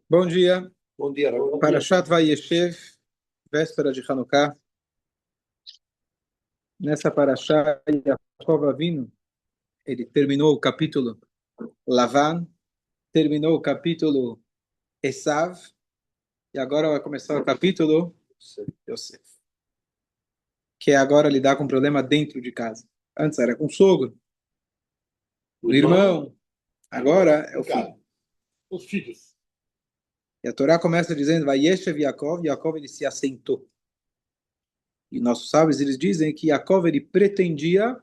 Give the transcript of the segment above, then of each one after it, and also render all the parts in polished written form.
Bom dia. Bom dia, Raul. Parashat Vayeshev, véspera de Hanukkah. Nessa Parashat, Yaakov Avinu, ele terminou o capítulo Lavan, terminou o capítulo Esav, e agora vai começar o capítulo Yosef, que é agora lidar com um problema dentro de casa. Antes era com o sogro, o irmão, agora é o filho. Os filhos. E a Torá começa dizendo, Vayeshev Yaakov, Yaakov ele se assentou. E nossos sábios, eles dizem que Yaakov ele pretendia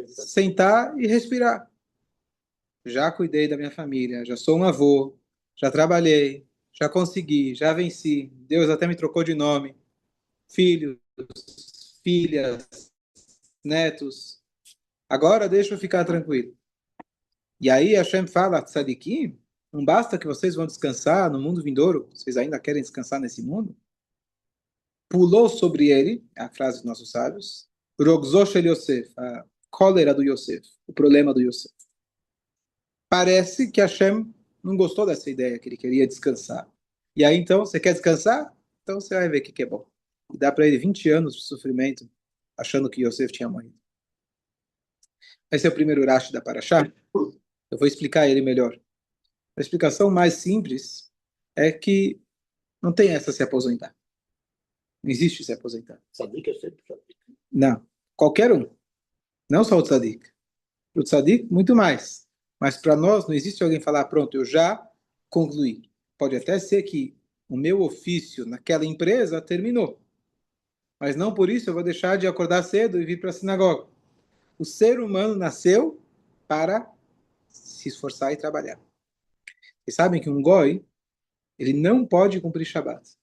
sentar e respirar. Já cuidei da minha família, já sou um avô, já trabalhei, já consegui, já venci. Deus até me trocou de nome. Filhos, filhas, netos. Agora deixa eu ficar tranquilo. E aí Hashem fala, Tzadikim, não basta que vocês vão descansar no mundo vindouro, vocês ainda querem descansar nesse mundo? Pulou sobre ele, é a frase dos nossos sábios, Rogzó shel Yosef, a cólera do Yosef, o problema do Yosef. Parece que Hashem não gostou dessa ideia, que ele queria descansar. E aí, então, você quer descansar? Então você vai ver o que é bom. E dá para ele 20 anos de sofrimento, achando que Yosef tinha morrido. Esse é o primeiro Rashi da Parashá. Eu vou explicar ele melhor. A explicação mais simples é que não tem essa se aposentar. Não existe se aposentar. Tzadik é sempre tzadik. Não. Qualquer um. Não só o tzadik. O tzadik, muito mais. Mas para nós, não existe alguém falar, pronto, eu já concluí. Pode até ser que o meu ofício naquela empresa terminou. Mas não por isso eu vou deixar de acordar cedo e vir para a sinagoga. O ser humano nasceu para se esforçar e trabalhar. Vocês sabem que um goi, ele não pode cumprir Shabat.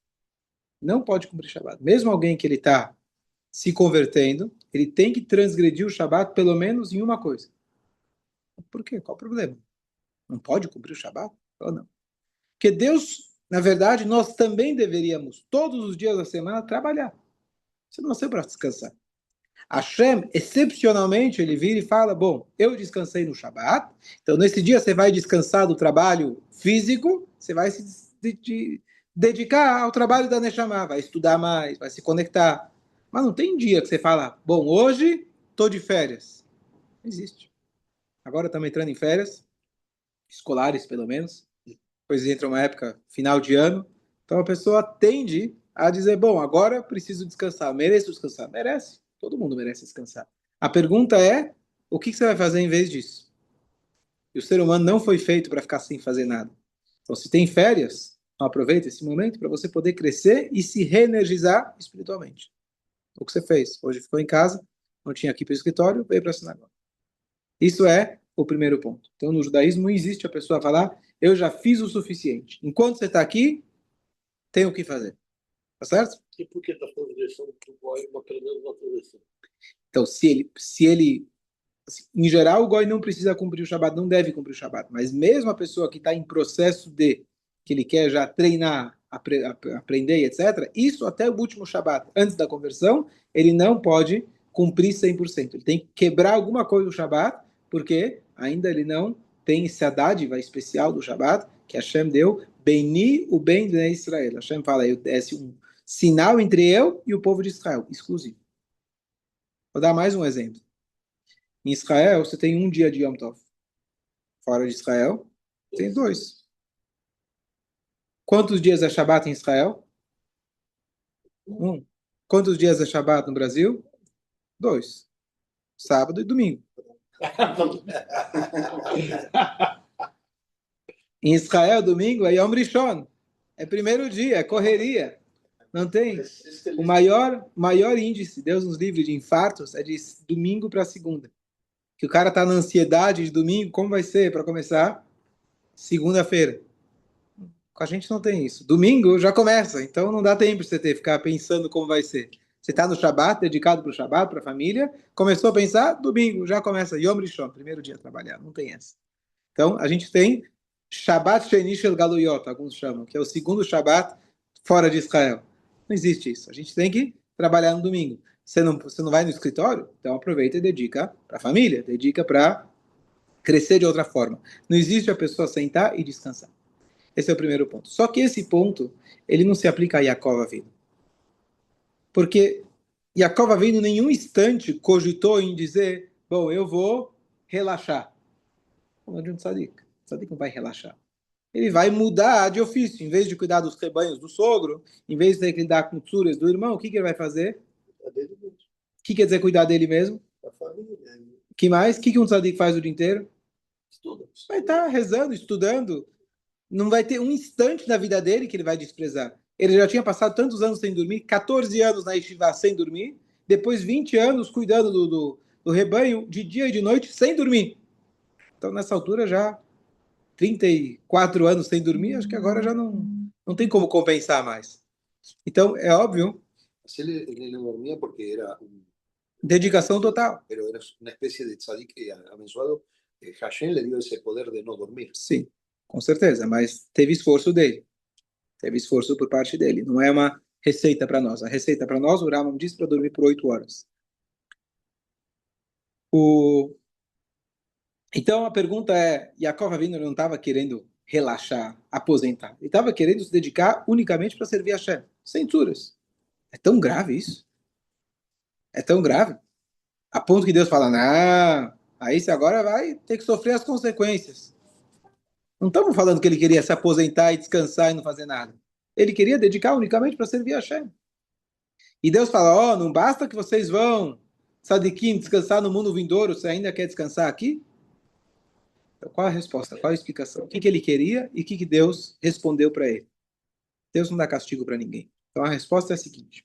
Não pode cumprir Shabat. Mesmo alguém que ele está se convertendo, ele tem que transgredir o Shabat pelo menos em uma coisa. Por quê? Qual o problema? Não pode cumprir o Shabat? Ou não? Porque Deus, na verdade, nós também deveríamos, todos os dias da semana, trabalhar. Você não nasceu para descansar. Hashem, excepcionalmente, ele vira e fala, bom, eu descansei no Shabat, então nesse dia você vai descansar do trabalho físico, você vai se dedicar ao trabalho da Neshama, vai estudar mais, vai se conectar. Mas não tem dia que você fala, bom, hoje estou de férias. Não existe. Agora estamos entrando em férias, escolares pelo menos, depois entra uma época final de ano, então a pessoa tende a dizer, bom, agora preciso descansar, mereço descansar. Merece, todo mundo merece descansar. A pergunta é, o que você vai fazer em vez disso? E o ser humano não foi feito para ficar sem fazer nada. Então, se tem férias, então aproveita esse momento para você poder crescer e se reenergizar espiritualmente. O que você fez? Hoje ficou em casa, não tinha aqui para o escritório, veio para a sinagoga. Isso é o primeiro ponto. Então, no judaísmo não existe a pessoa falar, eu já fiz o suficiente. Enquanto você está aqui, tem o que fazer. Tá certo? E por que está falando direção do goi, pelo menos uma progressão? Então, assim, em geral, o goi não precisa cumprir o Shabat, não deve cumprir o Shabat. Mas mesmo a pessoa que está em processo que ele quer já treinar, aprender, etc., isso até o último Shabat, antes da conversão, ele não pode cumprir 100%. Ele tem que quebrar alguma coisa do Shabat, porque ainda ele não tem essa dádiva especial do Shabat, que Hashem deu, Beni o bem de Israel. Hashem fala, eu desse um sinal entre eu e o povo de Israel, exclusivo. Vou dar mais um exemplo. Em Israel, você tem um dia de Yom Tov. Fora de Israel, tem 2. Quantos dias é Shabat em Israel? 1. Quantos dias é Shabat no Brasil? 2. Sábado e domingo. Em Israel, domingo é Yom Rishon. É primeiro dia, é correria. Não tem? O maior índice, Deus nos livre, de infartos é de domingo para segunda. Que o cara está na ansiedade de domingo, como vai ser para começar? Segunda-feira. Com a gente não tem isso. Domingo já começa, então não dá tempo de você ficar pensando como vai ser. Você está no Shabat, dedicado para o Shabat, para a família, começou a pensar, domingo já começa Yom Rishon, primeiro dia a trabalhar, não tem essa. Então a gente tem Shabat Sheni Shel Galuyot, alguns chamam, que é o segundo Shabat fora de Israel. Não existe isso. A gente tem que trabalhar no domingo. Você não vai no escritório? Então aproveita e dedica para a família, dedica para crescer de outra forma. Não existe a pessoa sentar e descansar. Esse é o primeiro ponto. Só que esse ponto, ele não se aplica a Yaakov Avinu. Porque Yaakov Avinu em nenhum instante cogitou em dizer, bom, eu vou relaxar. Como de um tzadik. O tzadik não vai relaxar. Ele vai mudar de ofício. Em vez de cuidar dos rebanhos do sogro, em vez de ter que lidar com tsuras do irmão, o que ele vai fazer? O que quer dizer cuidar dele mesmo? A família. O que mais? O que um tzadik faz o dia inteiro? Estuda. Vai estar rezando, estudando. Não vai ter um instante da vida dele que ele vai desprezar. Ele já tinha passado tantos anos sem dormir, 14 anos na yeshiva sem dormir, depois 20 anos cuidando do rebanho de dia e de noite sem dormir. Então, nessa altura, já 34 anos sem dormir, acho que agora já não tem como compensar mais. Então, é óbvio, Así él no dormía porque era dedicação total. pero era una especie de tzadik amenzuado. Hashem le dio ese poder de no dormir. Sim, com certeza, mas teve esforço dele. Teve esforço por parte dele. Não é uma receita para nós. A receita para nós, o Rambam diz para dormir por 8 horas. Então a pergunta é, Yaakov Avinu não estava querendo relaxar, aposentar. Ele estava querendo se dedicar unicamente para servir a Hashem, sem tsuras. É tão grave isso? É tão grave? A ponto que Deus fala, não, aí você agora vai ter que sofrer as consequências. Não estamos falando que ele queria se aposentar e descansar e não fazer nada. Ele queria dedicar unicamente para servir a Hashem. E Deus fala, ó, não basta que vocês vão, Sadiquim, descansar no mundo vindouro, você ainda quer descansar aqui? Então, qual a resposta? Qual a explicação? O que ele queria e o que Deus respondeu para ele? Deus não dá castigo para ninguém. Então a resposta é a seguinte.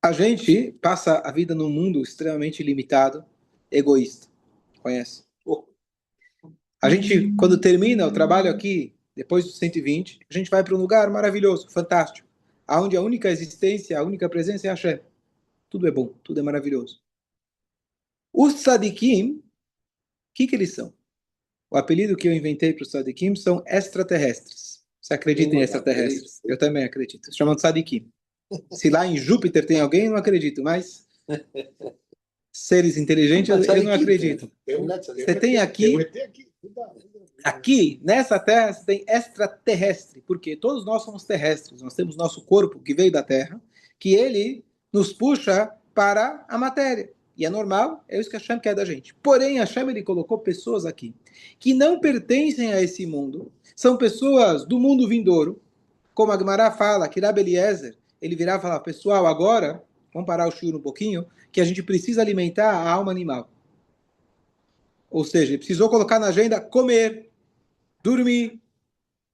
A gente passa a vida num mundo extremamente limitado, egoísta. Conhece? A gente, quando termina o trabalho aqui, depois dos 120, a gente vai para um lugar maravilhoso, fantástico, onde a única existência, a única presença é Hashem. Tudo é bom, tudo é maravilhoso. Os tzadikim, o que eles são? O apelido que eu inventei para os tzadikim são extraterrestres. Você acredita em extraterrestres? Eu também acredito. Se chamam de tzadikim. Se lá em Júpiter tem alguém, eu não acredito, mas seres inteligentes eu não acredito. Você tem aqui nessa Terra, você tem extraterrestre, porque todos nós somos terrestres. Nós temos nosso corpo que veio da Terra, que ele nos puxa para a matéria. E é normal, é isso que Hashem quer da gente. Porém, Hashem ele colocou pessoas aqui que não pertencem a esse mundo, são pessoas do mundo vindouro, como a Gemara fala, que Rabbi Eliezer, ele virá e falar, pessoal, agora, vamos parar o shiur um pouquinho, que a gente precisa alimentar a alma animal. Ou seja, ele precisou colocar na agenda comer, dormir.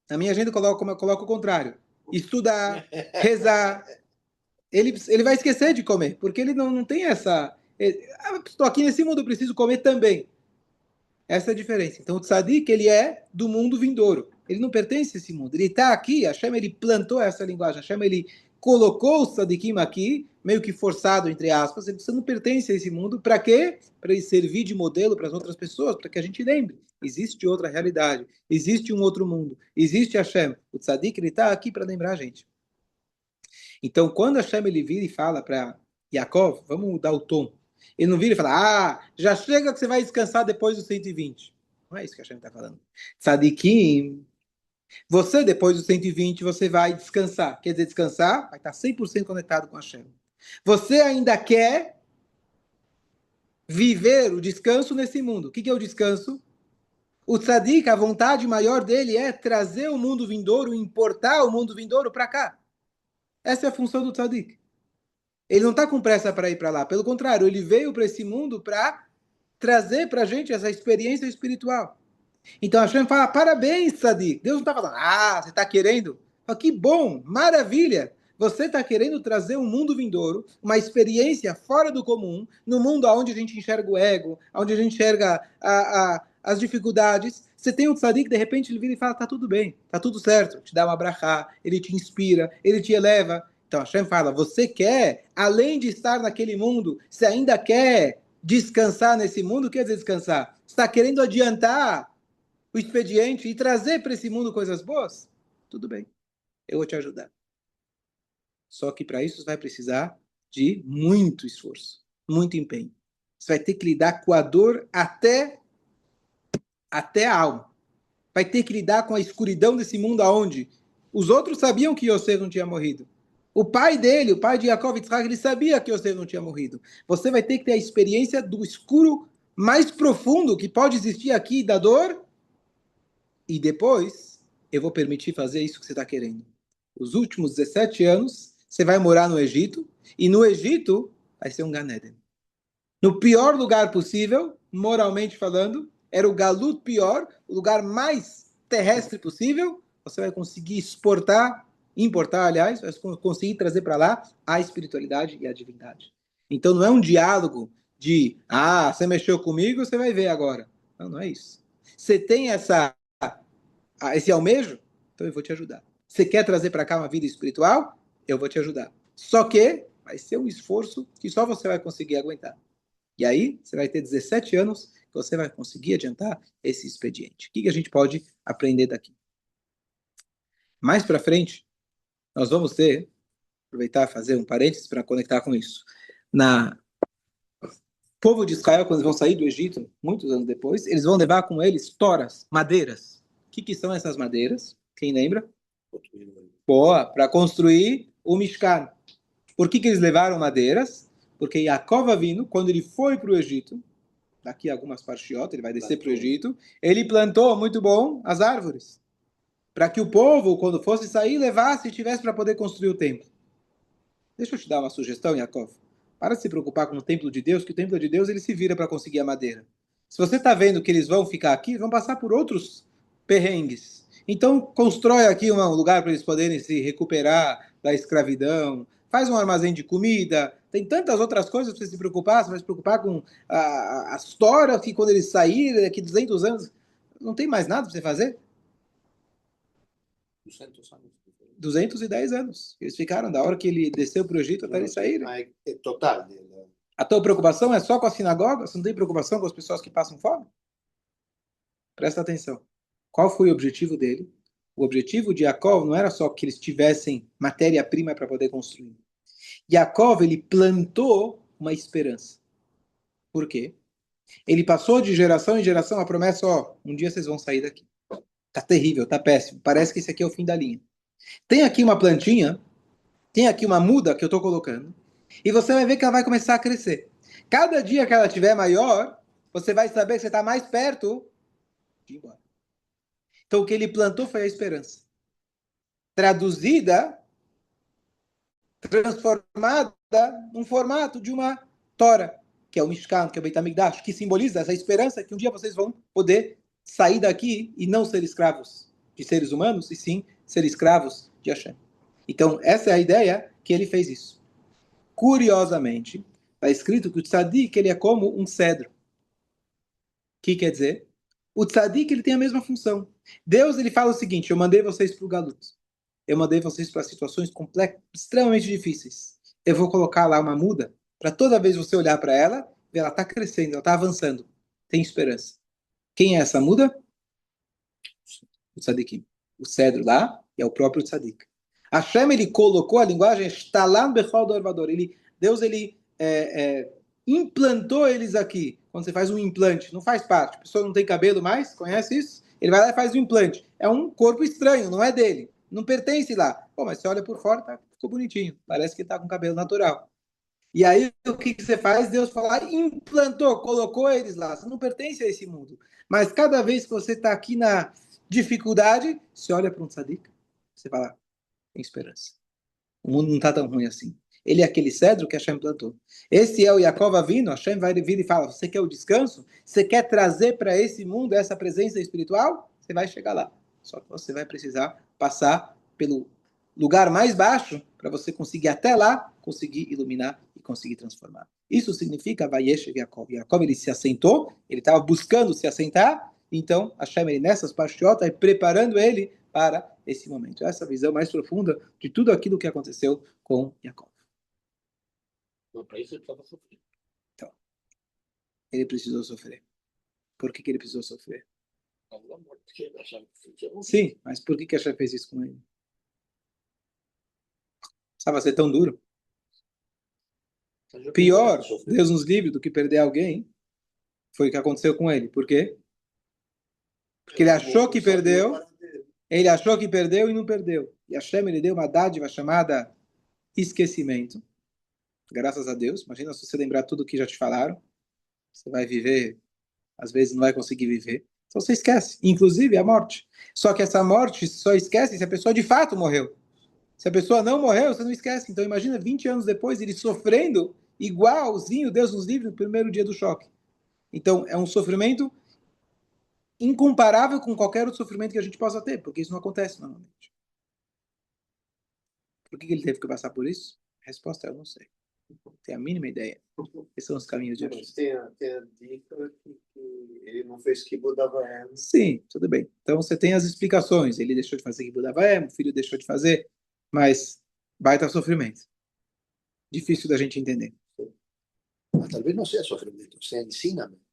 Na minha agenda eu coloco o contrário. Estudar, rezar. Ele vai esquecer de comer, porque ele não tem essa... Estou aqui nesse mundo, eu preciso comer também. Essa é a diferença. Então o tzadik, ele é do mundo vindouro. Ele não pertence a esse mundo. Ele está aqui, Hashem, ele plantou essa linguagem. Hashem, ele colocou o tzadikim aqui, meio que forçado, entre aspas. Você não pertence a esse mundo. Para quê? Para ele servir de modelo para as outras pessoas, para que a gente lembre. Existe outra realidade. Existe um outro mundo. Existe Hashem. O tzadik, ele está aqui para lembrar a gente. Então, quando Hashem, ele vira e fala para Yaakov, vamos mudar o tom. Ele não vira e fala, já chega que você vai descansar depois dos 120. Não é isso que a Hashem está falando. Tzadikim, você depois dos 120, você vai descansar. Quer dizer, descansar, vai estar 100% conectado com a Hashem. Você ainda quer viver o descanso nesse mundo. O que é o descanso? O tzadik, a vontade maior dele é trazer o mundo vindouro, importar o mundo vindouro para cá. Essa é a função do tzadik. Ele não está com pressa para ir para lá. Pelo contrário, ele veio para esse mundo para trazer para a gente essa experiência espiritual. Então a Hashem fala, parabéns, Tzadik. Deus não está falando, você está querendo? Fala, que bom, maravilha. Você está querendo trazer um mundo vindouro, uma experiência fora do comum, no mundo onde a gente enxerga o ego, onde a gente enxerga as dificuldades. Você tem um tzadik, de repente ele vira e fala, tá tudo bem, tá tudo certo. Te dá uma brachá, ele te inspira, ele te eleva. Então Hashem fala, você quer, além de estar naquele mundo, você ainda quer descansar nesse mundo? Quer dizer descansar? Você está querendo adiantar o expediente e trazer para esse mundo coisas boas? Tudo bem, eu vou te ajudar. Só que para isso você vai precisar de muito esforço, muito empenho. Você vai ter que lidar com a dor até a alma. Vai ter que lidar com a escuridão desse mundo aonde os outros sabiam que Yosef não tinha morrido. O pai dele, o pai de Yaakov Yitzhak, ele sabia que Yosef não tinha morrido. Você vai ter que ter a experiência do escuro mais profundo que pode existir aqui, da dor, e depois eu vou permitir fazer isso que você está querendo. Os últimos 17 anos, você vai morar no Egito, e no Egito vai ser um Gan Eden. No pior lugar possível, moralmente falando, era o Galut pior, o lugar mais terrestre possível, você vai conseguir importar, aliás, vai conseguir trazer para lá a espiritualidade e a divindade. Então não é um diálogo de, você mexeu comigo, você vai ver agora. Não, não é isso. Você tem esse almejo, então eu vou te ajudar. Você quer trazer para cá uma vida espiritual? Eu vou te ajudar. Só que vai ser um esforço que só você vai conseguir aguentar. E aí, você vai ter 17 anos que você vai conseguir adiantar esse expediente. O que a gente pode aprender daqui? Mais para frente, nós vamos aproveitar e fazer um parênteses para conectar com isso. O povo de Israel, quando eles vão sair do Egito, muitos anos depois, eles vão levar com eles toras, madeiras. O que são essas madeiras? Quem lembra? Boa, para construir o Mishkan. Por que eles levaram madeiras? Porque Yaakov Avinu, quando ele foi para o Egito, daqui a algumas parshiotas, ele vai descer para o Egito, ele plantou, muito bom, as árvores. Para que o povo, quando fosse sair, levasse e tivesse para poder construir o templo. Deixa eu te dar uma sugestão, Yaakov. Para de se preocupar com o templo de Deus, que o templo de Deus ele se vira para conseguir a madeira. Se você está vendo que eles vão ficar aqui, vão passar por outros perrengues. Então, constrói aqui um lugar para eles poderem se recuperar da escravidão, faz um armazém de comida, tem tantas outras coisas para você se preocupar, você vai se preocupar com a história que quando eles saírem, daqui 200 anos, não tem mais nada para você fazer? 200 anos. 210 anos. Eles ficaram da hora que ele desceu para o Egito até eles saírem. É total. A tua preocupação é só com a sinagoga? Você não tem preocupação com as pessoas que passam fome? Presta atenção. Qual foi o objetivo dele? O objetivo de Yaakov não era só que eles tivessem matéria-prima para poder construir. Yaakov, ele plantou uma esperança. Por quê? Ele passou de geração em geração a promessa, um dia vocês vão sair daqui. Tá terrível, tá péssimo. Parece que esse aqui é o fim da linha. Tem aqui uma plantinha, tem aqui uma muda que eu estou colocando, e você vai ver que ela vai começar a crescer. Cada dia que ela estiver maior, você vai saber que você está mais perto de ir embora. Então o que ele plantou foi a esperança. Traduzida, transformada num formato de uma tora, que é o Mishkan, que é o Beit HaMikdash, que simboliza essa esperança que um dia vocês vão poder sair daqui e não ser escravos de seres humanos, e sim ser escravos de Hashem. Então, essa é a ideia que ele fez isso. Curiosamente, está escrito que o tzadik ele é como um cedro. O que quer dizer? O tzadik ele tem a mesma função. Deus ele fala o seguinte: eu mandei vocês para o galut. Eu mandei vocês para situações extremamente difíceis. Eu vou colocar lá uma muda para toda vez você olhar para ela, ver ela está crescendo, ela está avançando. Tem esperança. Quem é essa muda? O tzadikim. O cedro lá é o próprio tzadik. Hashem ele colocou a linguagem Shtalan Bechol Dorvador. Deus ele implantou eles aqui. Quando você faz um implante, não faz parte. A pessoa não tem cabelo mais, conhece isso? Ele vai lá e faz um implante. É um corpo estranho, não é dele. Não pertence lá. Pô, mas você olha por fora, ficou bonitinho. Parece que está com cabelo natural. E aí, o que você faz? Deus fala, implantou, colocou eles lá. Você não pertence a esse mundo. Mas cada vez que você está aqui na dificuldade, você olha para um tzadik, você fala, tem esperança. O mundo não está tão ruim assim. Ele é aquele cedro que Hashem plantou. Esse é o Yaakov Avinu. Hashem vai vir e fala, você quer o descanso? Você quer trazer para esse mundo essa presença espiritual? Você vai chegar lá. Só que você vai precisar passar pelo lugar mais baixo para você conseguir até lá, conseguir iluminar e conseguir transformar. Isso significa Vayeshev Yaakov. Yaakov ele se assentou, ele estava buscando se assentar, então Hashem ele nessas pastriotas, preparando ele para esse momento. Essa visão mais profunda de tudo aquilo que aconteceu com Yaakov. Para isso ele estava sofrendo. Então, ele precisou sofrer. Por que ele precisou sofrer? Sim, mas por que Hashem fez isso com ele? Precisava ser tão duro. Pior, Deus nos livre, do que perder alguém, foi o que aconteceu com ele. Por quê? Porque ele achou que perdeu e não perdeu. E Hashem, ele deu uma dádiva chamada esquecimento. Graças a Deus. Imagina se você lembrar tudo que já te falaram. Você vai viver, às vezes não vai conseguir viver. Então você esquece, inclusive a morte. Só que essa morte só esquece se a pessoa de fato morreu. Se a pessoa não morreu, você não esquece. Então imagina 20 anos depois ele sofrendo igualzinho Deus nos livre no primeiro dia do choque. Então é um sofrimento incomparável com qualquer outro sofrimento que a gente possa ter, porque isso não acontece normalmente. Por que ele teve que passar por isso? A resposta é eu não sei. Não tenho a mínima ideia. Esses são os caminhos de Deus. Tem a dica que ele não fez Kibbutz Avayim. Sim, tudo bem. Então você tem as explicações. Ele deixou de fazer Kibbutz Avayim, o filho deixou de fazer, mas baita sofrimento. Difícil da gente entender. Mas talvez não seja sofrimento, seja ensinamento.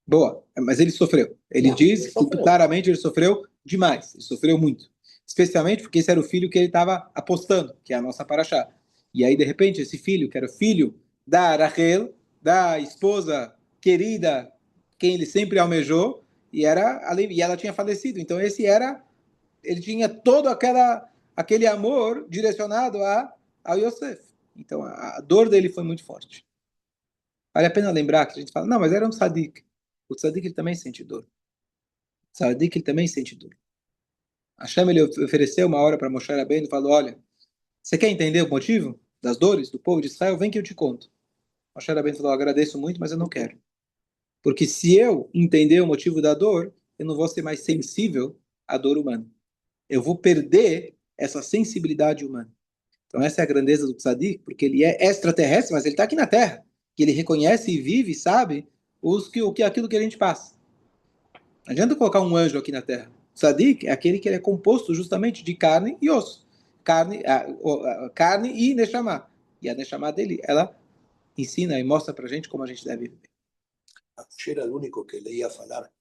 Boa, mas ele sofreu. Ele diz que claramente ele sofreu demais. Ele sofreu muito. Especialmente porque esse era o filho que ele estava apostando, que é a nossa paraxá. E aí, de repente, esse filho, que era o filho da Rachel, da esposa querida, quem ele sempre almejou, e ela tinha falecido. Então ele tinha todo aquele amor direcionado ao Yosef. Então a dor dele foi muito forte. Vale a pena lembrar que a gente fala, não, mas era um tzadik. O tzadik ele também sente dor. O tzadik ele também sente dor. Hashem ele ofereceu uma hora para Moshe Rabbeinu e falou, olha, você quer entender o motivo das dores do povo de Israel? Vem que eu te conto. Moshe Rabbeinu falou, agradeço muito, mas eu não quero. Porque se eu entender o motivo da dor, eu não vou ser mais sensível à dor humana. Eu vou perder essa sensibilidade humana. Então essa é a grandeza do tzadik, porque ele é extraterrestre, mas ele está aqui na Terra. Que ele reconhece e vive e sabe aquilo que a gente passa. Não adianta colocar um anjo aqui na Terra. O tzadik é aquele que ele é composto justamente de carne e osso. Carne e neshama. E a neshama dele, ela ensina e mostra pra gente como a gente deve viver. Era o único que ele ia falar.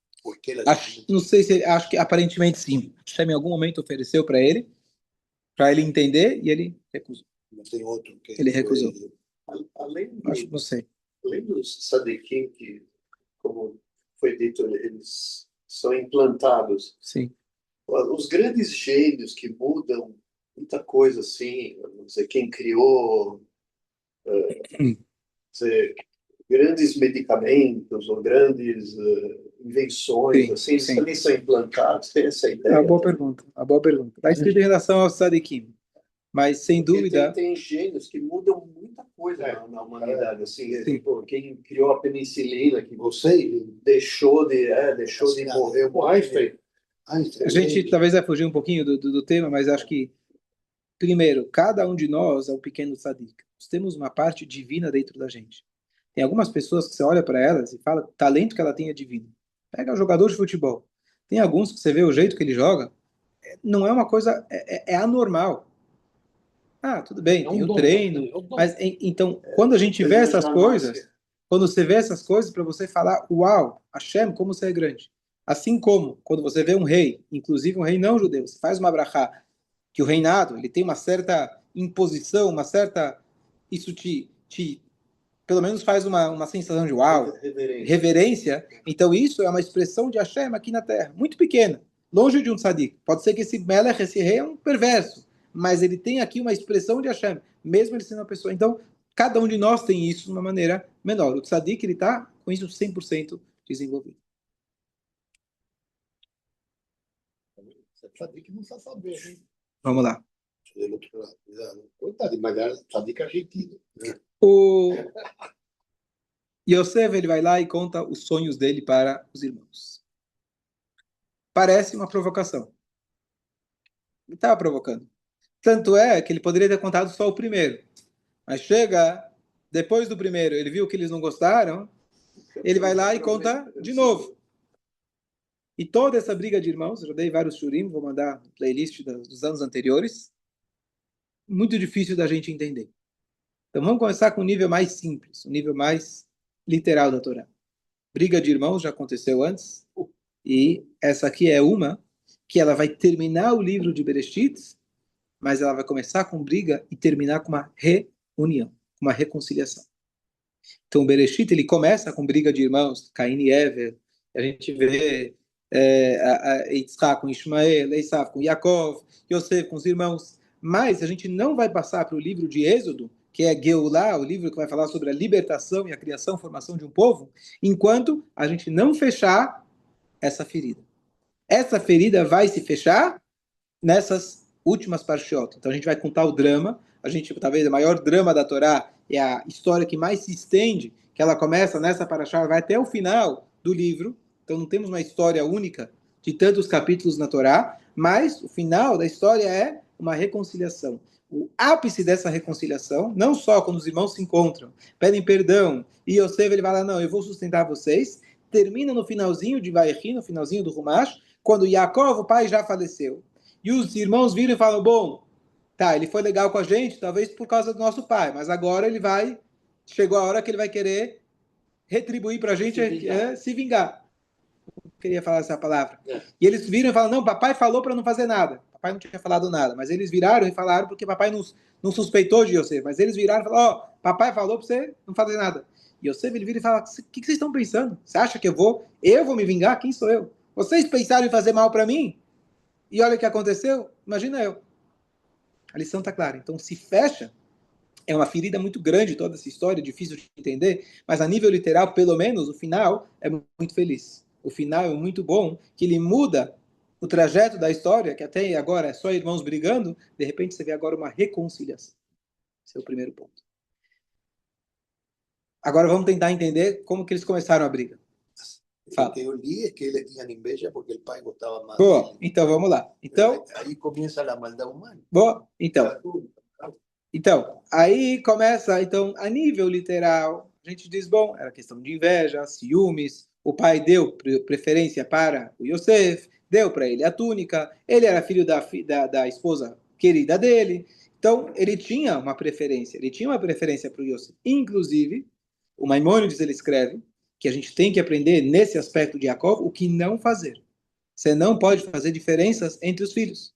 Não sei se acho que aparentemente sim. Hashem em algum momento ofereceu para ele entender e ele recusou. Não tem outro que ele recusou. Não sei. Além dos tzadikim que, como foi dito, eles são implantados. Sim. Os grandes gênios que mudam muita coisa assim, não sei quem criou, grandes medicamentos ou grandes invenções, assim, eles também são implantados, tem essa ideia? É uma boa pergunta, Está escrito em relação aos tzadikim, mas sem dúvida... Tem gênios que mudam muita coisa na humanidade, assim, tipo, quem criou a penicilina, que você deixou de morrer, o Einstein. A gente talvez vai fugir um pouquinho do tema, mas acho que, primeiro, cada um de nós é um pequeno tzadik. Nós temos uma parte divina dentro da gente. Tem algumas pessoas que você olha para elas e fala, o talento que ela tem é divino. Pega o jogador de futebol. Tem alguns que você vê o jeito que ele joga, não é uma coisa, é anormal. Ah, tudo bem, tem o treino, mas então, quando a gente vê essas coisas, quando você vê essas coisas, para você falar, uau, Hashem, como você é grande. Assim como, quando você vê um rei, inclusive um rei não judeu, você faz uma brachá, que o reinado, ele tem uma certa imposição, isso te pelo menos faz uma sensação de uau, reverência. Então isso é uma expressão de Hashem aqui na Terra, muito pequena, longe de um tzadik. Pode ser que esse melech, esse rei, é um perverso, mas ele tem aqui uma expressão de Hashem, mesmo ele sendo uma pessoa. Então, cada um de nós tem isso de uma maneira menor. O tzadik, ele está com isso 100% desenvolvido. O tzadik não precisa saber, hein? Vamos lá. Coitado, mas é tzadik argentino. O Yosef, ele vai lá e conta os sonhos dele para os irmãos. Parece uma provocação. Ele estava provocando. Tanto é que ele poderia ter contado só o primeiro. Mas chega, depois do primeiro, ele viu que eles não gostaram, ele vai lá e conta de novo. E toda essa briga de irmãos, eu já dei vários shurim, vou mandar playlist dos anos anteriores, muito difícil da gente entender. Então vamos começar com um nível mais simples, um nível mais literal da Torá. Briga de irmãos já aconteceu antes, e essa aqui é uma que ela vai terminar o livro de Bereshit, mas ela vai começar com briga e terminar com uma reunião, uma reconciliação. Então, o Bereshit, ele começa com briga de irmãos, Caim e Ever. A gente vê Yitzhak com Ismael, Esav com Yaakov, Yosef com os irmãos. Mas a gente não vai passar para o livro de Êxodo, que é Geulah, o livro que vai falar sobre a libertação e a criação, formação de um povo, enquanto a gente não fechar essa ferida. Essa ferida vai se fechar nessas últimas parshiot. Então a gente vai contar o drama, a gente talvez o maior drama da Torá é a história que mais se estende, que ela começa nessa parashá, vai até o final do livro. Então não temos uma história única de tantos capítulos na Torá, mas o final da história é uma reconciliação. O ápice dessa reconciliação, não só quando os irmãos se encontram, pedem perdão, e Yosef ele vai lá, não, eu vou sustentar vocês, termina no finalzinho de Vaychi, no finalzinho do Rumash, quando Yaakov, o pai, já faleceu. E os irmãos viram e falam, bom, tá, ele foi legal com a gente, talvez por causa do nosso pai, mas agora ele vai, chegou a hora que ele vai querer retribuir pra gente, se vingar. Eu queria falar essa palavra. E eles viram e falaram, não, papai falou para não fazer nada. Papai não tinha falado nada, mas eles viraram e falaram porque papai não suspeitou de Yosef, mas eles viraram e falaram, ó, papai falou para você não fazer nada. E Yosef, ele vira e fala, o que vocês estão pensando? Você acha que eu vou me vingar? Quem sou eu? Vocês pensaram em fazer mal para mim? E olha o que aconteceu, imagina eu. A lição está clara. Então, se fecha, é uma ferida muito grande toda essa história, difícil de entender, mas a nível literal, pelo menos, o final é muito feliz. O final é muito bom, que ele muda o trajeto da história, que até agora é só irmãos brigando, de repente você vê agora uma reconciliação. Esse é o primeiro ponto. Agora vamos tentar entender como que eles começaram a briga. O que eu li é que ele tinha inveja porque o pai gostava mais. Boa, então vamos lá. Então, aí começa a maldade humana. Boa, então, aí começa, então, a nível literal, a gente diz, bom, era questão de inveja, ciúmes, o pai deu preferência para o Yosef, deu para ele a túnica, ele era filho da esposa querida dele, então ele tinha uma preferência para o Yosef. Inclusive, o Maimônides, ele escreve que a gente tem que aprender nesse aspecto de Jacob o que não fazer. Você não pode fazer diferenças entre os filhos.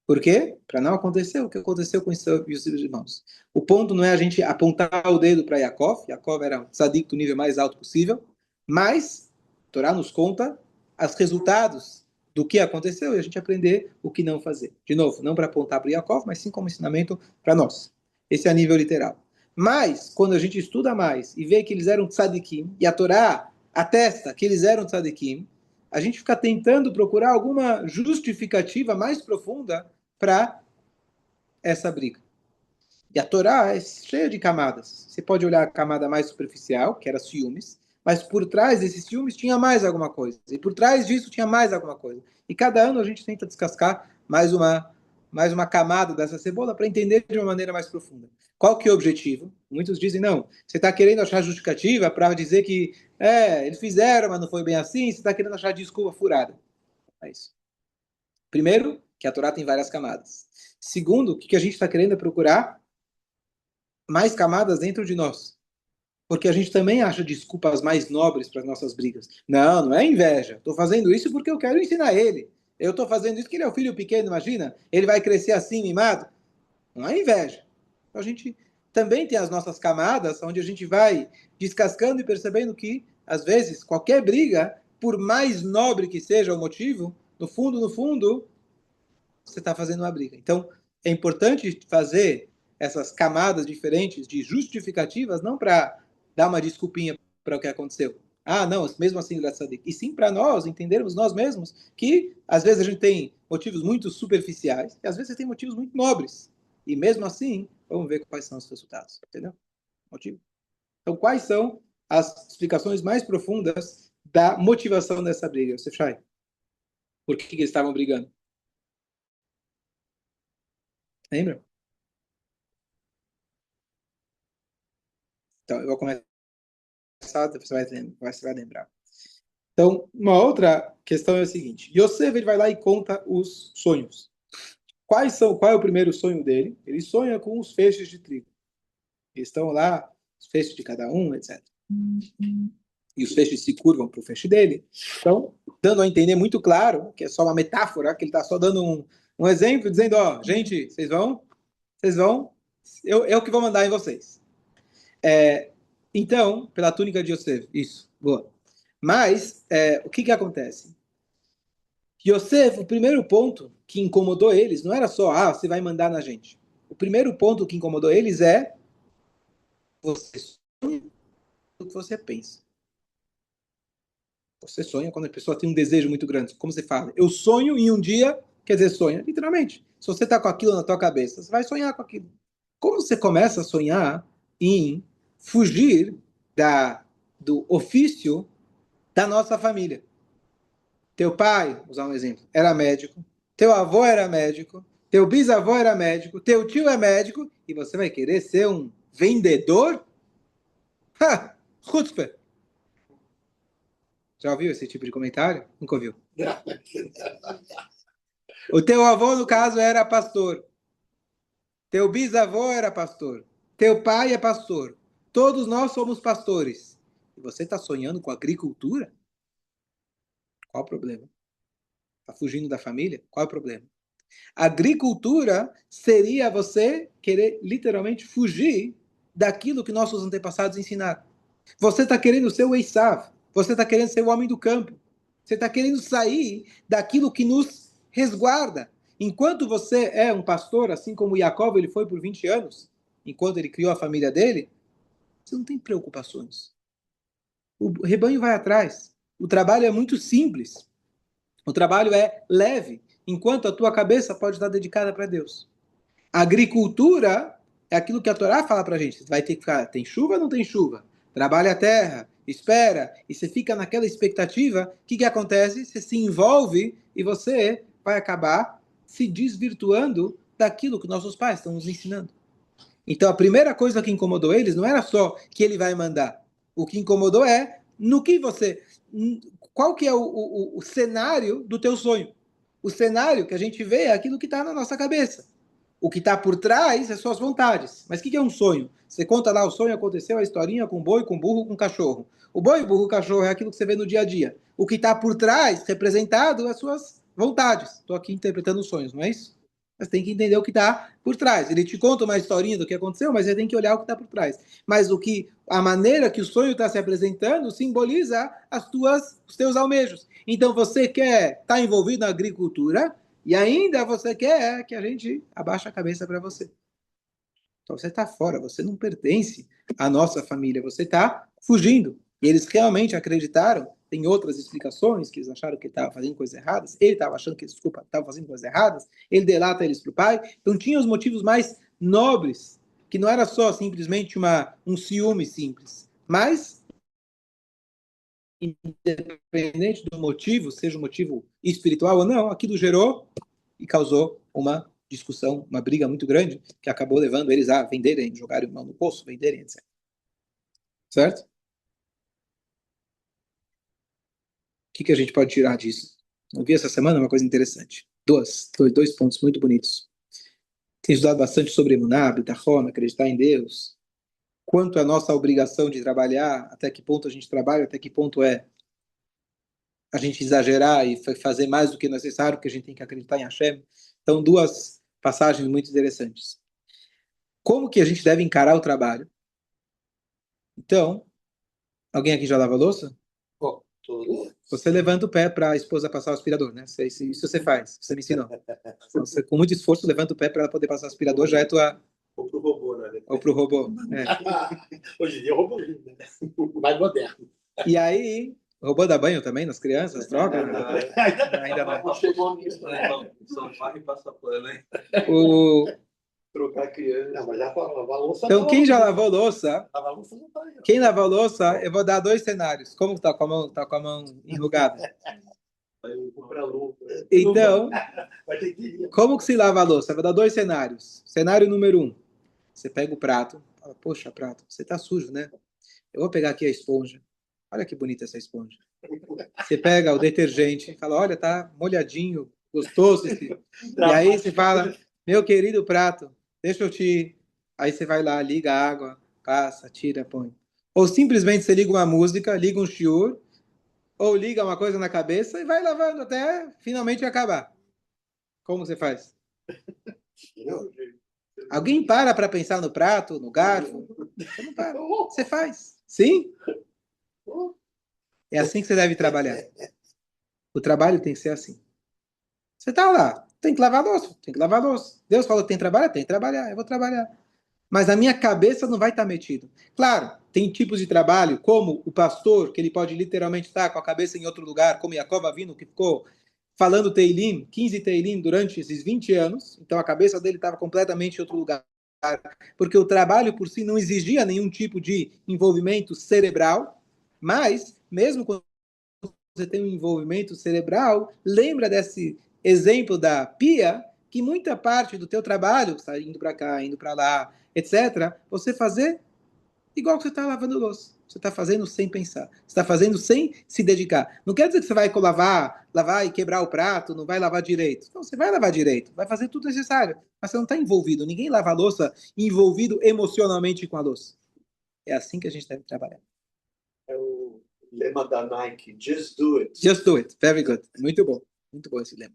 Por quê? Para não acontecer o que aconteceu com os seus irmãos. O ponto não é a gente apontar o dedo para Yaakov. Yaakov era um tzadik do nível mais alto possível. Mas a Torá nos conta os resultados do que aconteceu e a gente aprender o que não fazer. De novo, não para apontar para Yaakov, mas sim como ensinamento para nós. Esse é a nível literal. Mas, quando a gente estuda mais e vê que eles eram tzadikim, e a Torá atesta que eles eram tzadikim, a gente fica tentando procurar alguma justificativa mais profunda para essa briga. E a Torá é cheia de camadas. Você pode olhar a camada mais superficial, que era ciúmes, mas por trás desses ciúmes tinha mais alguma coisa. E por trás disso tinha mais alguma coisa. E cada ano a gente tenta descascar mais uma camada dessa cebola para entender de uma maneira mais profunda. Qual que é o objetivo? Muitos dizem, não, você está querendo achar justificativa para dizer que eles fizeram, mas não foi bem assim, você está querendo achar desculpa furada. É isso. Primeiro, que a Torá tem várias camadas. Segundo, o que a gente está querendo é procurar mais camadas dentro de nós. Porque a gente também acha desculpas mais nobres para as nossas brigas. Não, não é inveja. Estou fazendo isso porque eu quero ensinar ele. Eu estou fazendo isso porque ele é o filho pequeno, imagina? Ele vai crescer assim, mimado. Não é inveja. Então a gente também tem as nossas camadas, onde a gente vai descascando e percebendo que, às vezes, qualquer briga, por mais nobre que seja o motivo, no fundo, você está fazendo uma briga. Então, é importante fazer essas camadas diferentes de justificativas, não para dar uma desculpinha para o que aconteceu. Ah, não, mesmo assim, e sim para nós entendermos nós mesmos que, às vezes, a gente tem motivos muito superficiais e, às vezes, tem motivos muito nobres. E, mesmo assim, vamos ver quais são os resultados. Entendeu? Motivo. Então, quais são as explicações mais profundas da motivação dessa briga? Você Shai? Por que eles estavam brigando? Lembra? Então, eu vou começar, você vai lembrar. Então, uma outra questão é a seguinte. Yosef ele vai lá e conta os sonhos. Qual é o primeiro sonho dele? Ele sonha com os feixes de trigo. Eles estão lá, os feixes de cada um, etc. E os feixes se curvam para o feixe dele. Então, dando a entender muito claro, que é só uma metáfora, que ele está só dando um exemplo, dizendo, ó, gente, vocês vão, eu que vou mandar em vocês. Então, pela túnica de Yosef, isso, boa. Mas, o que acontece? Yosef, o primeiro ponto que incomodou eles não era só, você vai mandar na gente. O primeiro ponto que incomodou eles é você sonha o que você pensa. Você sonha quando a pessoa tem um desejo muito grande. Como você fala? Eu sonho em um dia, quer dizer, sonha, literalmente. Se você está com aquilo na tua cabeça, você vai sonhar com aquilo. Como você começa a sonhar em fugir do ofício da nossa família? Teu pai, vou usar um exemplo, era médico, teu avô era médico, teu bisavô era médico, teu tio é médico, e você vai querer ser um vendedor? Ha! Chutzpah! Já ouviu esse tipo de comentário? Nunca ouviu. O teu avô, no caso, era pastor. Teu bisavô era pastor. Teu pai é pastor. Todos nós somos pastores. E você está sonhando com agricultura? Qual o problema? Está fugindo da família? Qual é o problema? Agricultura seria você querer literalmente fugir daquilo que nossos antepassados ensinaram. Você está querendo ser o Esav. Você está querendo ser o homem do campo. Você está querendo sair daquilo que nos resguarda. Enquanto você é um pastor, assim como Jacob ele foi por 20 anos, enquanto ele criou a família dele, você não tem preocupações. O rebanho vai atrás. O trabalho é muito simples. O trabalho é leve, enquanto a tua cabeça pode estar dedicada para Deus. A agricultura é aquilo que a Torá fala para a gente. Você vai ter que ficar, tem chuva ou não tem chuva? Trabalha a terra, espera, e você fica naquela expectativa. O que acontece? Você se envolve e você vai acabar se desvirtuando daquilo que nossos pais estão nos ensinando. Então a primeira coisa que incomodou eles não era só que ele vai mandar. O que incomodou é no que você. Qual que é o cenário do teu sonho? O cenário que a gente vê é aquilo que está na nossa cabeça. O que está por trás é suas vontades. Mas o que é um sonho? Você conta lá, o sonho aconteceu, a historinha com boi, com burro, com cachorro. O boi, o burro, o cachorro é aquilo que você vê no dia a dia. O que está por trás, representado, é suas vontades. Estou aqui interpretando os sonhos, não é isso? Mas tem que entender o que está por trás. Ele te conta uma historinha do que aconteceu, mas você tem que olhar o que está por trás. Mas a maneira que o sonho está se apresentando simboliza os teus almejos. Então você quer estar envolvido na agricultura e ainda você quer que a gente abaixe a cabeça para você. Então você está fora, você não pertence à nossa família, você está fugindo. E eles realmente acreditaram, tem outras explicações, que eles acharam que estava fazendo coisas erradas, ele estava achando que, desculpa, estava fazendo coisas erradas, ele delata eles para o pai. Então tinha os motivos mais nobres, que não era só simplesmente um ciúme simples, mas independente do motivo, seja um motivo espiritual ou não, aquilo gerou e causou uma discussão, uma briga muito grande, que acabou levando eles a venderem, jogarem mão no poço, venderem, etc. Certo? O que a gente pode tirar disso? Eu vi essa semana uma coisa interessante. Dois pontos muito bonitos. Tenho estudado bastante sobre Emuná, Bitachon, acreditar em Deus. Quanto é a nossa obrigação de trabalhar, até que ponto a gente trabalha, até que ponto é a gente exagerar e fazer mais do que necessário, porque a gente tem que acreditar em Hashem. Então, duas passagens muito interessantes. Como que a gente deve encarar o trabalho? Então, alguém aqui já lava a louça? Oh, tudo. Você levanta o pé para a esposa passar o aspirador, né? Isso você faz, você me ensinou. Então, você, com muito esforço, levanta o pé para ela poder passar o aspirador, já é tua... Ou pro robô, né? Ou pro robô. Hoje em dia é robô, né? Mais moderno. E aí, o robô dá banho também nas crianças? Troca? Ainda não. Chegou nisso, né? São pai e passa pano, hein? Trocar criança. Não, mas já lavar louça. Então, quem já lavou louça? Lavar louça não tá aí. Quem lavou louça, eu vou dar dois cenários. Como tá com a mão enrugada? Vai comprar louça. Então, como que se lava a louça? Eu vou dar dois cenários. Cenário número 1. Você pega o prato, fala, poxa, prato, você tá sujo, né? Eu vou pegar aqui a esponja. Olha que bonita essa esponja. Você pega o detergente, fala, olha, tá molhadinho, gostoso. E aí você fala, meu querido prato, deixa eu te... Aí você vai lá, liga a água, passa, tira, põe. Ou simplesmente você liga uma música, liga um shiur, ou liga uma coisa na cabeça e vai lavando até finalmente acabar. Como você faz? Alguém para pensar no prato, no garfo? Você não para. Você faz. Sim? É assim que você deve trabalhar. O trabalho tem que ser assim. Você está lá, tem que lavar louça, tem que lavar louça. Deus falou que tem que trabalhar, tem que trabalhar, eu vou trabalhar. Mas a minha cabeça não vai estar metido. Claro, tem tipos de trabalho, como o pastor, que ele pode literalmente estar com a cabeça em outro lugar, como Yaakov Avinu, que ficou falando Teilim, 15 Teilim durante esses 20 anos, então a cabeça dele estava completamente em outro lugar, porque o trabalho por si não exigia nenhum tipo de envolvimento cerebral, mas, mesmo quando você tem um envolvimento cerebral, lembra desse exemplo da pia, que muita parte do teu trabalho, está indo para cá, indo para lá, etc., você fazer igual que você está lavando louça. Você está fazendo sem pensar. Você está fazendo sem se dedicar. Não quer dizer que você vai lavar e quebrar o prato, não vai lavar direito. Não, você vai lavar direito, vai fazer tudo necessário. Mas você não está envolvido. Ninguém lava a louça envolvido emocionalmente com a louça. É assim que a gente deve trabalhar. É o lema da Nike, just do it. Just do it. Very good. Muito bom. Muito bom esse lema.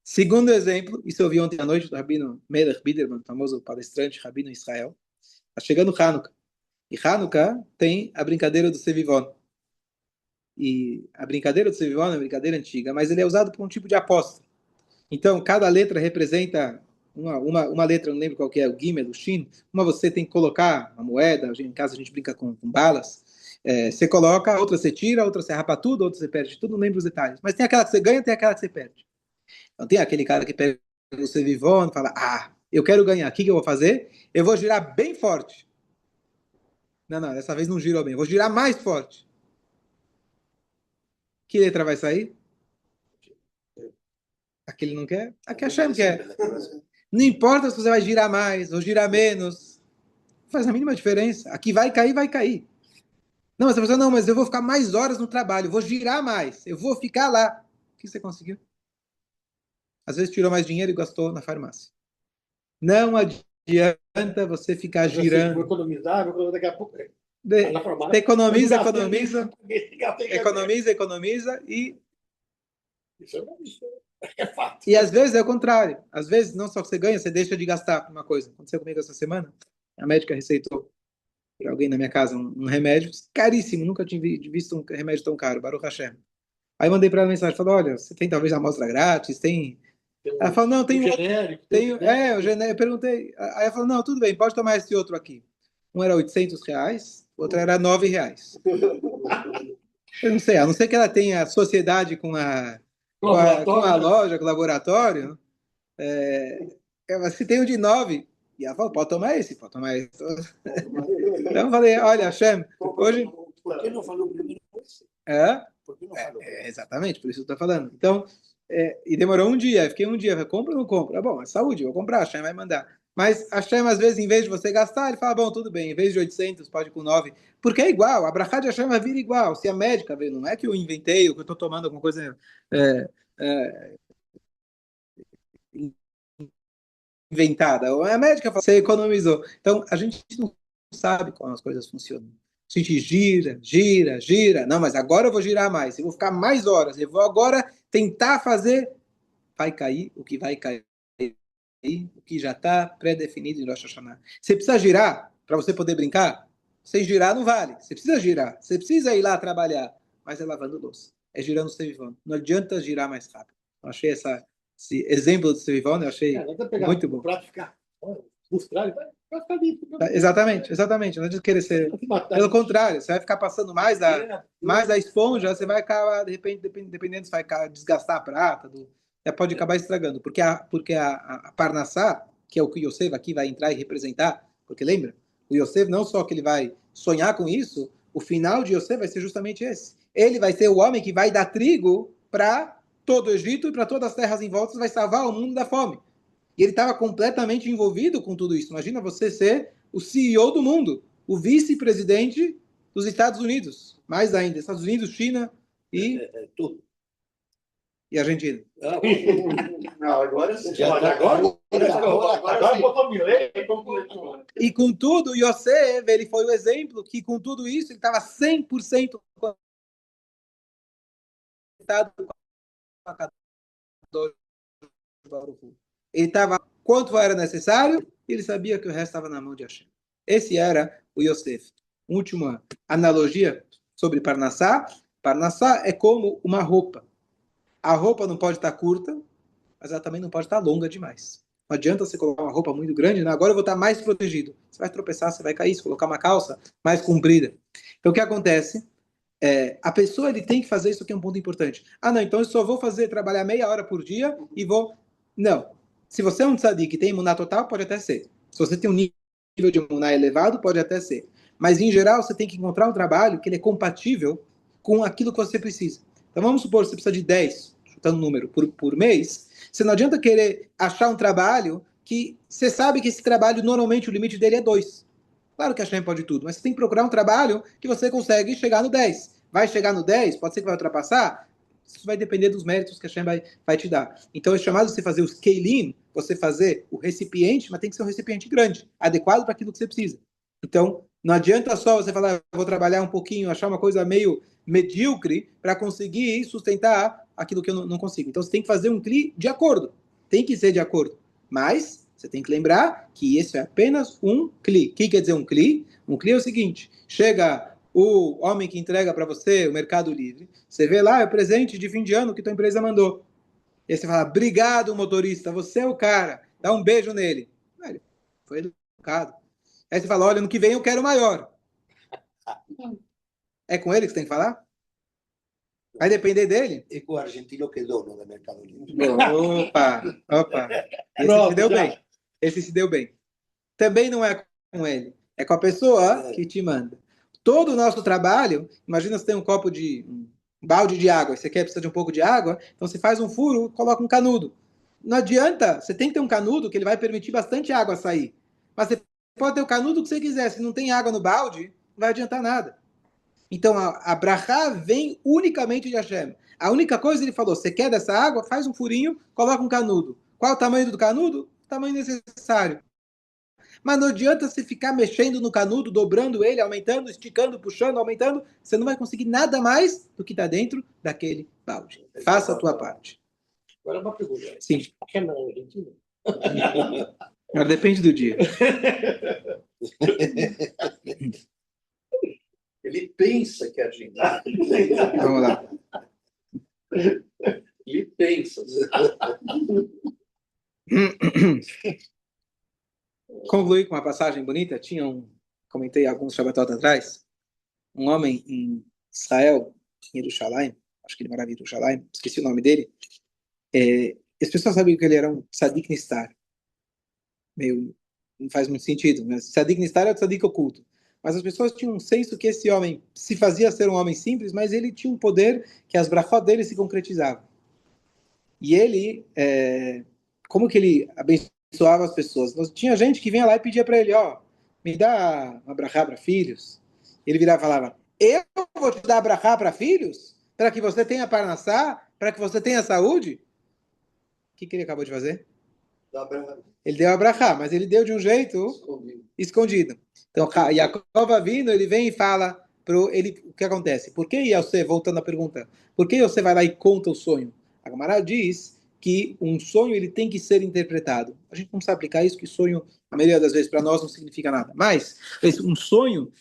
Segundo exemplo, isso eu vi ontem à noite do Rabino Melech Biderman, famoso palestrante, Rabino Israel. Está chegando Hanukkah. E Hanukkah tem a brincadeira do Sevivon. E a brincadeira do Sevivon é uma brincadeira antiga, mas ele é usado por um tipo de aposta. Então, cada letra representa uma letra, não lembro qual que é, o Gimel, o Shin. Uma você tem que colocar uma moeda, em casa a gente brinca com balas. Você coloca, outra você tira, outra você rapa tudo, outra você perde tudo, não lembro os detalhes. Mas tem aquela que você ganha, tem aquela que você perde. Então tem aquele cara que pega o Sevivon e fala, eu quero ganhar, o que eu vou fazer? Eu vou girar bem forte. Não, dessa vez não girou bem, eu vou girar mais forte. Que letra vai sair? Aquele não quer? Aqui a Hashem quer. Não importa se você vai girar mais ou girar menos. Não faz a mínima diferença. Aqui vai cair, vai cair. Não, mas você fala, não, mas eu vou ficar mais horas no trabalho, eu vou girar mais, eu vou ficar lá. O que você conseguiu? Às vezes tirou mais dinheiro e gastou na farmácia. Não adianta você ficar girando. Vou economizar daqui a pouco. Economiza e Isso é fato. E às vezes é o contrário. Às vezes, não só que você ganha, você deixa de gastar uma coisa. Aconteceu comigo essa semana. A médica receitou para alguém na minha casa um remédio caríssimo. Nunca tinha visto um remédio tão caro, Baruch Hashem. Aí mandei para ela mensagem, falou, olha, você tem talvez amostra grátis, tem... Ela falou, não, tem genérico. o genérico. Eu perguntei. Aí ela falou, não, tudo bem, pode tomar esse outro aqui. Um era R$ 800, o outro era R$ 9. Eu não sei, a não ser que ela tenha sociedade com a loja, com o laboratório. Se tem o de 9, e ela falou, pode tomar esse, pode tomar esse. Então eu falei, olha, Hashem, hoje... Por que não falou primeiro você? Por que não falou? Exatamente, por isso eu estou falando. Então, e demorou um dia, fiquei um dia, falei, compra ou não compra? Bom, é saúde, vou comprar, a Hashem vai mandar. Mas a Hashem, às vezes, em vez de você gastar, ele fala, bom, tudo bem, em vez de 800, pode ir com 9. Porque é igual, a brachá de Hashem vai vir igual. Se a médica veio, não é que eu inventei, ou que eu estou tomando alguma coisa inventada. A médica fala, você economizou. Então, a gente não sabe como as coisas funcionam. A gente gira. Não, mas agora eu vou girar mais. Eu vou ficar mais horas. Eu vou agora tentar fazer. Vai cair o que vai cair. O que já está pré-definido em Rosh Hashanah. Você precisa girar para você poder brincar? Sem girar não vale. Você precisa girar. Você precisa ir lá trabalhar. Mas é lavando louça. É girando o Sevivon. Não adianta girar mais rápido. Eu achei esse exemplo do Sevivon, eu achei muito bom. Vai ficar limpo. Exatamente. Não adianta querer ser. Pelo contrário, você vai ficar passando mais da esponja, você vai acabar, de repente, dependendo, você vai desgastar a prata, pode acabar estragando. Porque a Parnassá, que é o que o Yosef aqui vai entrar e representar, porque lembra, o Yosef não só que ele vai sonhar com isso, o final de Yosef vai ser justamente esse. Ele vai ser o homem que vai dar trigo para todo o Egito e para todas as terras em volta, vai salvar o mundo da fome. E ele estava completamente envolvido com tudo isso. Imagina você ser o CEO do mundo, o vice-presidente dos Estados Unidos. Mais ainda, Estados Unidos, China e Argentina. Não, agora sim. E com tudo, Yosef, ele foi o exemplo que com tudo isso, ele estava 100% conectado com a Kadosh Baruch Hu. Ele estava quanto era necessário, ele sabia que o resto estava na mão de Hashem. Esse era o Yosef. última analogia sobre Parnassá. Parnassá é como uma roupa. A roupa não pode estar curta, mas ela também não pode estar longa demais. Não adianta você colocar uma roupa muito grande, né? Agora eu vou estar mais protegido. Você vai tropeçar, você vai cair. Se colocar uma calça mais comprida. Então o que acontece? A pessoa ele tem que fazer isso, que é um ponto importante. Ah, não, então eu só vou trabalhar meia hora por dia e vou... Não. Se você é um tzadik que tem imuná total, pode até ser. Se você tem um nível de imuná elevado, pode até ser. Mas, em geral, você tem que encontrar um trabalho que ele é compatível com aquilo que você precisa. Então, vamos supor que você precisa de 10, chutando um número, por mês. Você não adianta querer achar um trabalho que você sabe que esse trabalho, normalmente, o limite dele é 2. Claro que a Hashem pode tudo, mas você tem que procurar um trabalho que você consegue chegar no 10. Vai chegar no 10? Pode ser que vai ultrapassar? Isso vai depender dos méritos que a Hashem vai te dar. Então é chamado de você fazer os kelim, você fazer o recipiente, mas tem que ser um recipiente grande, adequado para aquilo que você precisa. Então, não adianta só você falar, vou trabalhar um pouquinho, achar uma coisa meio medíocre para conseguir sustentar aquilo que eu não consigo. Então, você tem que fazer um cli de acordo. Tem que ser de acordo. Mas, você tem que lembrar que esse é apenas um cli. O que quer dizer um cli? Um cli é o seguinte, chega o homem que entrega para você o Mercado Livre, você vê lá, é o presente de fim de ano que tua empresa mandou. E aí você fala, obrigado, motorista, você é o cara, dá um beijo nele. Velho, foi educado. Aí você fala, olha, no que vem eu quero maior. É com ele que você tem que falar? Vai depender dele? É com o argentino que é dono do Mercado Livre. Opa. Esse se deu bem. Esse se deu bem. Também não é com ele. É com a pessoa que te manda. Todo o nosso trabalho, imagina você tem um balde de água, você precisa de um pouco de água, então você faz um furo, coloca um canudo. Não adianta, você tem que ter um canudo que ele vai permitir bastante água sair. Mas você pode ter o canudo que você quiser, se não tem água no balde, não vai adiantar nada. Então a brachá vem unicamente de Hashem. A única coisa ele falou, você quer dessa água? Faz um furinho, coloca um canudo. Qual o tamanho do canudo? O tamanho necessário. Mas não adianta você ficar mexendo no canudo, dobrando ele, aumentando, esticando, puxando, aumentando. Você não vai conseguir nada mais do que está dentro daquele balde. Faça a tua parte. Agora uma pergunta. Sim. Quer na Argentina? Mas depende do dia. Ele pensa que é argentino. Vamos lá. Ele pensa. Concluí com uma passagem bonita. Comentei alguns Shabbatot atrás, um homem em Israel, em Jerusalém, acho que ele morava em Jerusalém, esqueci o nome dele. As pessoas sabiam que ele era um tzadik nistar. Meio, não faz muito sentido, mas tzadik nistar é o tzadik oculto. Mas as pessoas tinham um senso que esse homem se fazia ser um homem simples, mas ele tinha um poder que as brachot dele se concretizavam. E ele, como que ele abençoava as pessoas? Tinha gente que vinha lá e pedia para ele, me dá uma brachá para filhos. Ele virava e falava, eu vou te dar brachá para filhos? Para que você tenha parnassá? Para que você tenha saúde? O que ele acabou de fazer? Ele deu a brachá, mas ele deu de um jeito escondido. Então, Yaakov vindo, ele vem e fala o que acontece? Por que Yosef, voltando à pergunta, por que você vai lá e conta o sonho? A Gemara diz que um sonho ele tem que ser interpretado. A gente não sabe aplicar isso, que sonho, a maioria das vezes, para nós não significa nada. Mas um sonho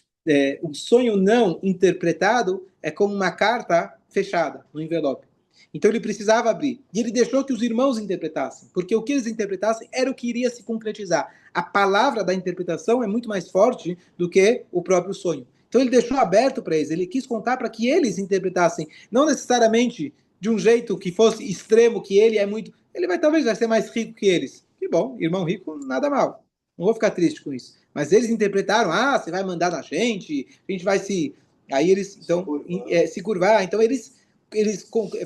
não interpretado é como uma carta fechada, no envelope. Então ele precisava abrir. E ele deixou que os irmãos interpretassem, porque o que eles interpretassem era o que iria se concretizar. A palavra da interpretação é muito mais forte do que o próprio sonho. Então ele deixou aberto para eles, ele quis contar para que eles interpretassem, não necessariamente de um jeito que fosse extremo, que ele é muito... Ele talvez vai ser mais rico que eles. Que bom, irmão rico, nada mal. Não vou ficar triste com isso. Mas eles interpretaram, você vai mandar na gente, a gente vai se... Aí eles, então, se curvar. Então eles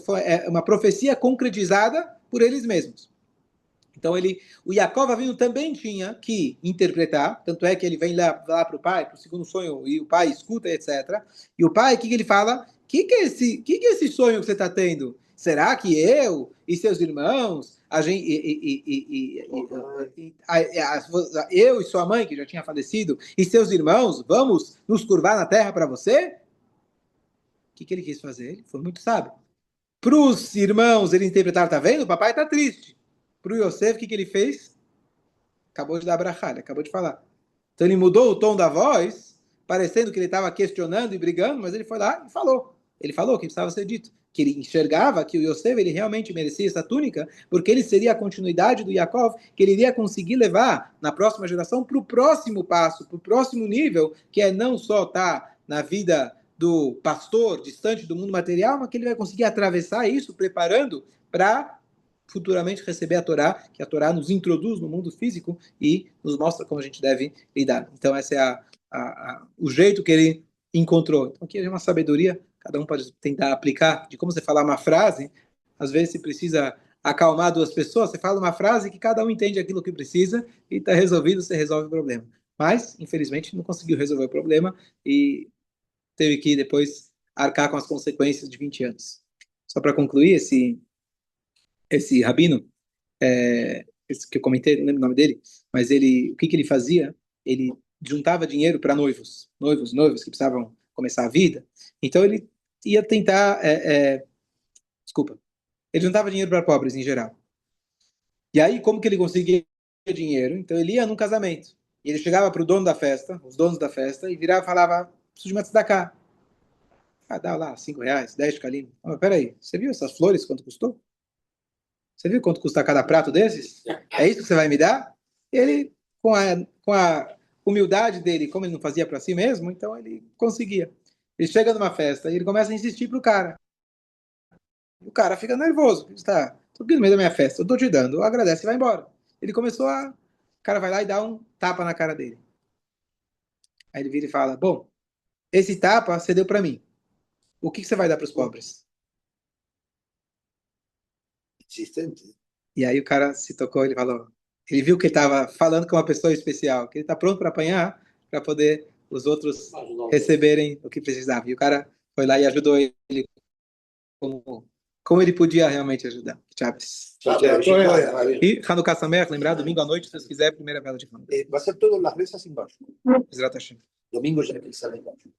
foi uma profecia concretizada por eles mesmos. Então o Yaakov Avinu também tinha que interpretar, tanto é que ele vem lá para o pai, para o segundo sonho, e o pai escuta, etc. E o pai, o que ele fala? Que é esse sonho que você está tendo? Será que eu e seus irmãos, eu e sua mãe, que já tinha falecido, e seus irmãos, vamos nos curvar na terra para você? O que ele quis fazer? Ele foi muito sábio. Para os irmãos, ele interpretaram, tá vendo? O papai está triste. Para o Yosef, o que ele fez? Acabou de dar brachá, ele acabou de falar. Então ele mudou o tom da voz parecendo que ele estava questionando e brigando, mas ele foi lá e falou. Ele falou o que precisava ser dito, que ele enxergava que o Yosef ele realmente merecia essa túnica, porque ele seria a continuidade do Yaakov, que ele iria conseguir levar na próxima geração para o próximo passo, para o próximo nível, que é não só estar na vida do pastor, distante do mundo material, mas que ele vai conseguir atravessar isso, preparando para futuramente receber a Torá, que a Torá nos introduz no mundo físico e nos mostra como a gente deve lidar. Então, esse é o jeito que ele encontrou. Então, aqui é uma sabedoria, cada um pode tentar aplicar, de como você falar uma frase, às vezes você precisa acalmar duas pessoas, você fala uma frase que cada um entende aquilo que precisa e está resolvido, você resolve o problema. Mas, infelizmente, não conseguiu resolver o problema e teve que depois arcar com as consequências de 20 anos. Só para concluir, esse rabino, esse que eu comentei, não lembro o nome dele, mas ele, o que ele fazia? Ele juntava dinheiro para noivos que precisavam começar a vida. Então ele ia tentar, desculpa, ele juntava dinheiro para pobres em geral. E aí, como que ele conseguia dinheiro? Então ele ia num casamento. E ele chegava para o dono da festa, os donos da festa, e virava e falava, preciso de uma tzedakah. Ah, dá lá, 5 reais, 10 calim. Ah, mas peraí, você viu essas flores, quanto custou? Você viu quanto custa cada prato desses? É isso que você vai me dar? Ele, com a humildade dele, como ele não fazia para si mesmo, então ele conseguia. Ele chega numa festa e ele começa a insistir pro cara. O cara fica nervoso. Está, tô aqui no meio da minha festa, eu tô te dando, agradece e vai embora. Ele começou a... O cara vai lá e dá um tapa na cara dele. Aí ele vira e fala, bom, esse tapa você deu para mim. O que você vai dar para os pobres? Existente. E aí o cara se tocou, ele falou, ele viu que ele estava falando com uma pessoa especial, que ele está pronto para apanhar, para poder os outros receberem o que precisavam. E o cara foi lá e ajudou ele como ele podia realmente ajudar. Chaves. E Hanukkah Sameach, lembrar, domingo à noite, se você quiser, primeira vela de Hanukkah. Va a ser todas las mesas embaixo. Exato, Hashem. Domingo já é embaixo.